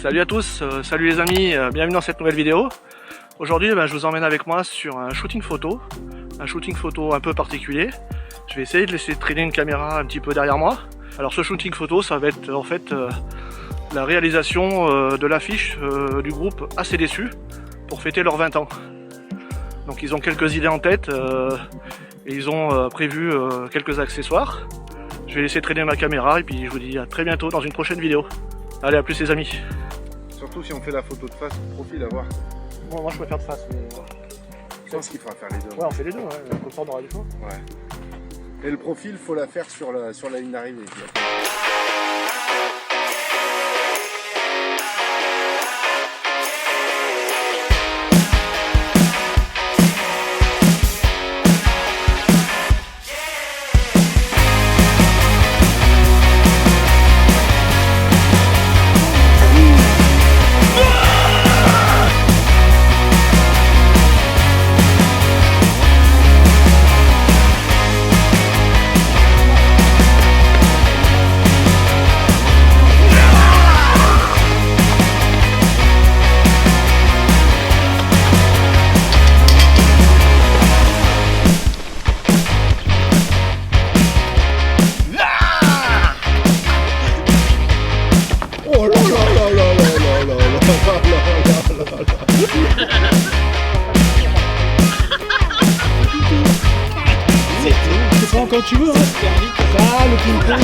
Salut à tous, salut les amis, bienvenue dans cette nouvelle vidéo. Aujourd'hui je vous emmène avec moi sur un shooting photo un peu particulier. Je vais essayer de laisser traîner une caméra un petit peu derrière moi. Alors ce shooting photo, ça va être en fait la réalisation de l'affiche du groupe Assez Déçus pour fêter leurs 20 ans. Donc ils ont quelques idées en tête et ils ont prévu quelques accessoires. Je vais laisser traîner ma caméra et puis je vous dis à très bientôt dans une prochaine vidéo. Allez, à plus les amis. Surtout si on fait la photo de face, de profil à voir. Bon, moi je préfère de face, mais... Je pense qu'il faudra faire les deux. Ouais, on fait les deux, ouais. Comme ça on aura du choix. Ouais. Et le profil, faut la faire sur la ligne d'arrivée. C'est pas quand tu veux, hein. Ah, le ping-pong.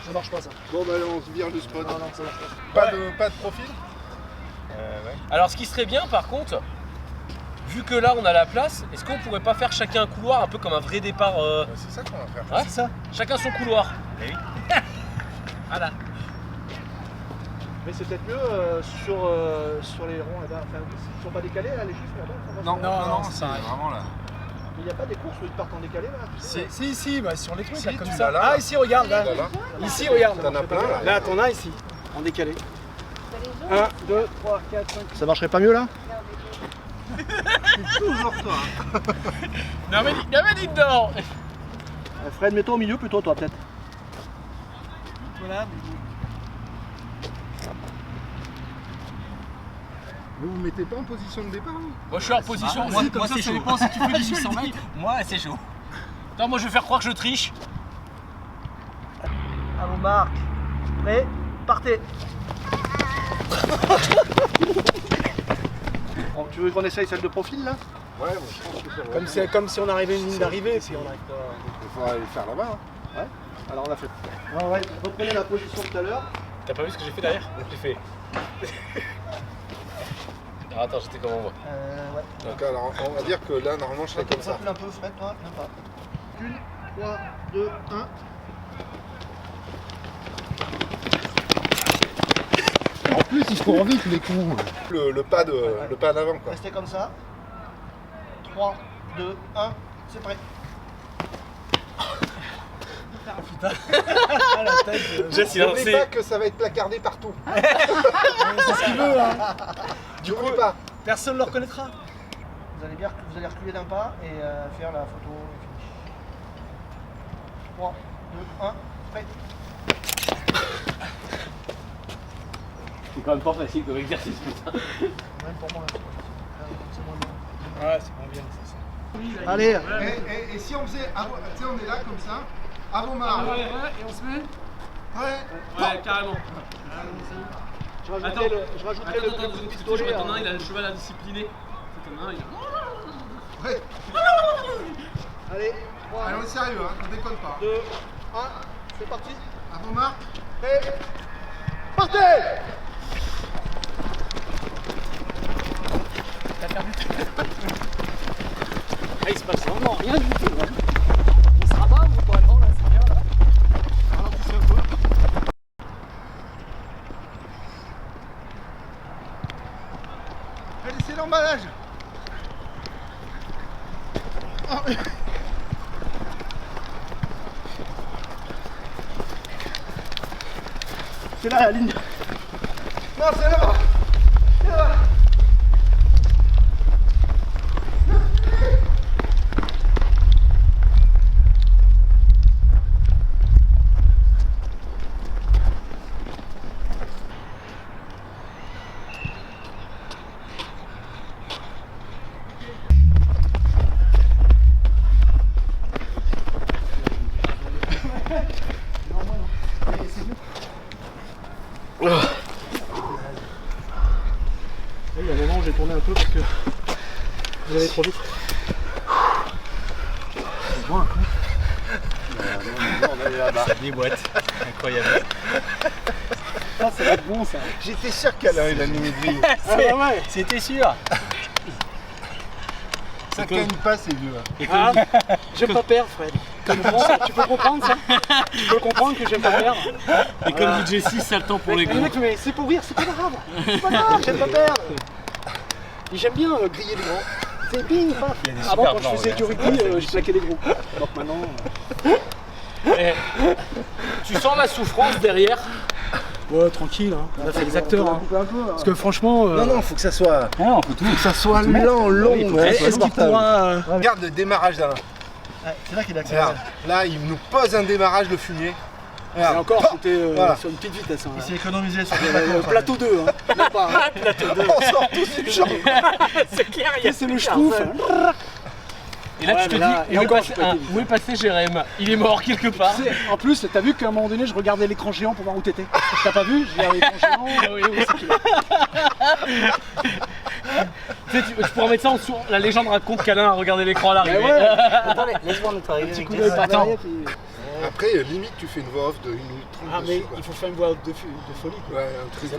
Ça marche pas ça. Bon bah on se vire du spot. Non, ça marche pas. Pas de profil Ouais. Alors ce qui serait bien par contre, vu que là on a la place, est-ce qu'on pourrait pas faire chacun un couloir un peu comme un vrai départ C'est ça qu'on va faire. Ouais, C'est ça. chacun son couloir. Eh oui. Voilà. Mais c'est peut-être mieux sur les ronds, enfin, ils sont pas décalés là, les chiffres là-bas? Non, c'est vraiment là. Il n'y a pas des courses où ils partent en décalé là? Si, bah, sur les trucs, Si, là, comme tu ça. l'as là. Ah, ici, regarde, là. Là. Ici, regarde. T'en as plein là. Là, t'en as ici, en décalé. 1, 2, 3, 4, 5. Ça marcherait pas mieux là? Toujours toi. Non mais dis dedans. Fred, mets-toi au milieu plutôt toi peut-être. Voilà. Vous vous mettez pas en position de départ vous? Moi je suis en position, moi, moi ça c'est chaud. dépend si tu fais du 800 mètres. Moi, c'est chaud. Non, moi je vais faire croire que je triche. À vos marques. Prêt? Partez. Bon, tu veux qu'on essaye celle de profil là? Ouais, bon, je pense que ça va. Comme si on arrivait à une ligne d'arrivée, puis on arrive pas. Il faudra aller le faire là-bas. Hein. Alors on a fait. Ah ouais, reprenez la position de tout à l'heure. T'as pas vu ce que j'ai fait derrière? J'ai fait. Alors attends, j'étais comment moi? Ouais. Donc alors on va dire que là normalement je serais comme ça. Recule un peu, Fred, toi, viens pas. Recule, 3, 2, 1. En plus ils courent vite les cons. Le pas d'avant quoi. Restez comme ça. 3, 2, 1, c'est prêt. Ah, la tête. Jess, il a N'oubliez lancé. pas que ça va être placardé partout. C'est ce qu'il veut, hein. Du coup pas. Personne ne le reconnaîtra. Vous allez reculer d'un pas et faire la photo. 3, 2, 1, prêt. C'est quand même pas facile comme exercice putain. Même pour moi, c'est moins bien. Ouais, c'est pas bien, c'est ça. Allez. Et si on faisait, tu sais on est là comme ça, à vos marques. Et on se met? Ouais. Ouais, carrément. Je rajouterai le Attends, petit je pistolet. t'en ai un, il a le cheval indiscipliné. T'en as un, il a... Ouais. Allez, 3, Allez, on est sérieux, hein, on déconne pas. 2, 1, c'est parti. À vos marques. Prêt. Partez. T'as perdu. il se passe vraiment rien du tout. Hein. On se rabat ou quoi? Non, là, c'est bien là. Ralentissez un peu. Je vais laisser l'emballage. Oh. C'est là la ligne. Non, c'est là-bas. C'est là-bas. Il y a un moment où j'ai tourné un peu parce que vous allez trop vite. C'est bon un coup. C'est des boîtes. Incroyable. Ça va être bon ça. J'étais sûr qu'Alain il a mis grille. Ah ouais. C'était sûr. Ça gagne pas, c'est vieux. Ah, j'aime pas perdre, Fred. Tu peux comprendre ça? Tu peux comprendre que j'aime pas perdre? Et comme dit Jessie, c'est le temps pour les Mais gros. mec, mais c'est pour rire, c'est pas grave. C'est pas grave, j'aime pas perdre. Et j'aime bien griller les gros. C'est bing, paf. Avant, quand je faisais du rugby, je plaquais les gros. Donc maintenant. Tu sens la souffrance derrière? Ouais, tranquille, hein. Là, c'est les acteurs. Hein. Parce que franchement. Non, faut que ça soit. Non, on peut tout. Faut que ça soit lent, long. Est-ce qu'il pourra. Regarde le démarrage d'Alain. C'est là qu'il accélère. Regarde, là il nous pose un démarrage, le fumier. Et Regarde. encore, c'était Voilà. sur une petite vitesse. Hein. Il s'est économisé sur Plateau 2, hein. Même pas, hein. On sort tous du champ. C'est clair, il y a C'est le schtroumpf. Et là, Ouais, tu te mais là, dis, et encore, je peux pas où est passé Jérém? Il est mort quelque part. En plus, t'as vu qu'à un moment donné, je regardais l'écran géant pour voir où t'étais. T'as pas vu? Je regardais l'écran géant. Oui, c'est qu'il est. Tu sais, tu pourras mettre ça en dessous. La légende raconte qu'Alain a regardé l'écran à l'arrivée. Ouais. Attendez, laisse voir notre arrivée. Un petit coup d'œil par derrière, puis... Après, limite, tu fais une voix off de 1 minute 30. Ah, mais dessus, quoi. il faut faire une voix de folie. Quoi. Ouais, un truc.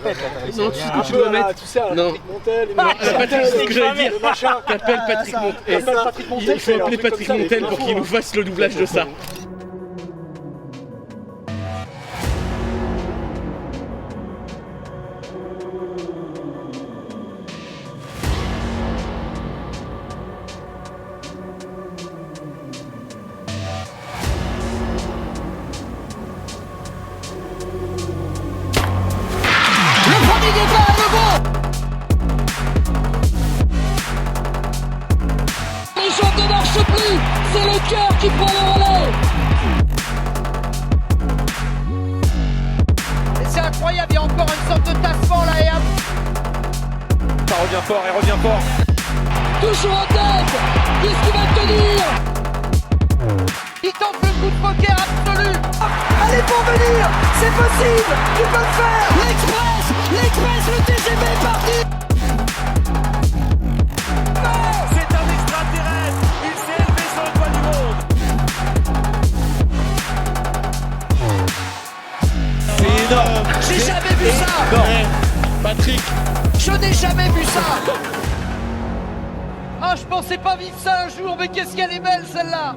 Non, tu sais ce Un que tu peu dois à la- mettre. Tu sais, Non. Patrick Montel, Patrick, c'est ce que j'allais dire. le machin. T'appelles Patrick Ça, Montel. t'appelles Patrick Montel, Il faut c'est un appeler truc Patrick comme ça, Montel mais pour c'est qu'il faux, nous fasse le doublage de ça. Les jambes ne marchent plus, c'est le cœur qui prend le relais. Et c'est incroyable, il y a encore une sorte de tassement là et hop. Ça revient fort et revient fort. Toujours en tête, qu'est-ce qu'il va tenir? Il tente le coup de poker absolu. Allez pour venir, c'est possible, tu peux le faire. L'Express, le TGV est parti. C'est un extraterrestre. Il s'est élevé sur le toit du monde. C'est énorme. J'ai jamais vu ça. Patrick. Je n'ai jamais vu ça. Ah, je pensais pas vivre ça un jour, mais qu'est-ce qu'elle est belle celle-là.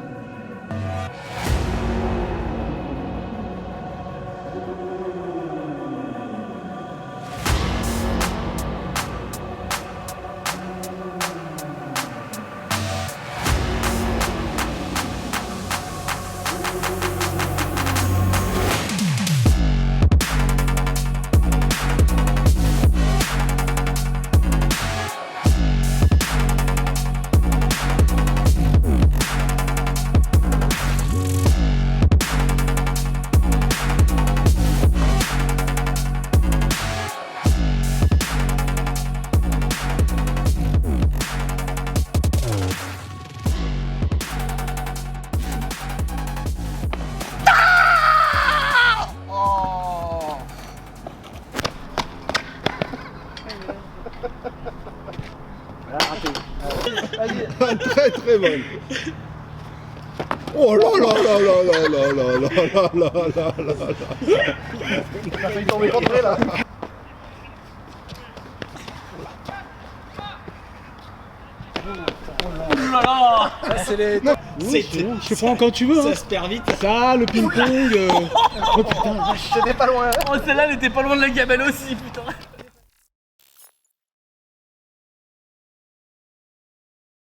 Très très bonne. Oh là là là là là là là là là là là là. Il a failli tomber contre là. Oh là là. C'est les... Oui, je te prends quand tu veux. Ça se perd vite. Ça, le ping-pong. Oh putain. J'étais pas loin. Oh, celle-là, elle était pas loin de la gamelle aussi, putain.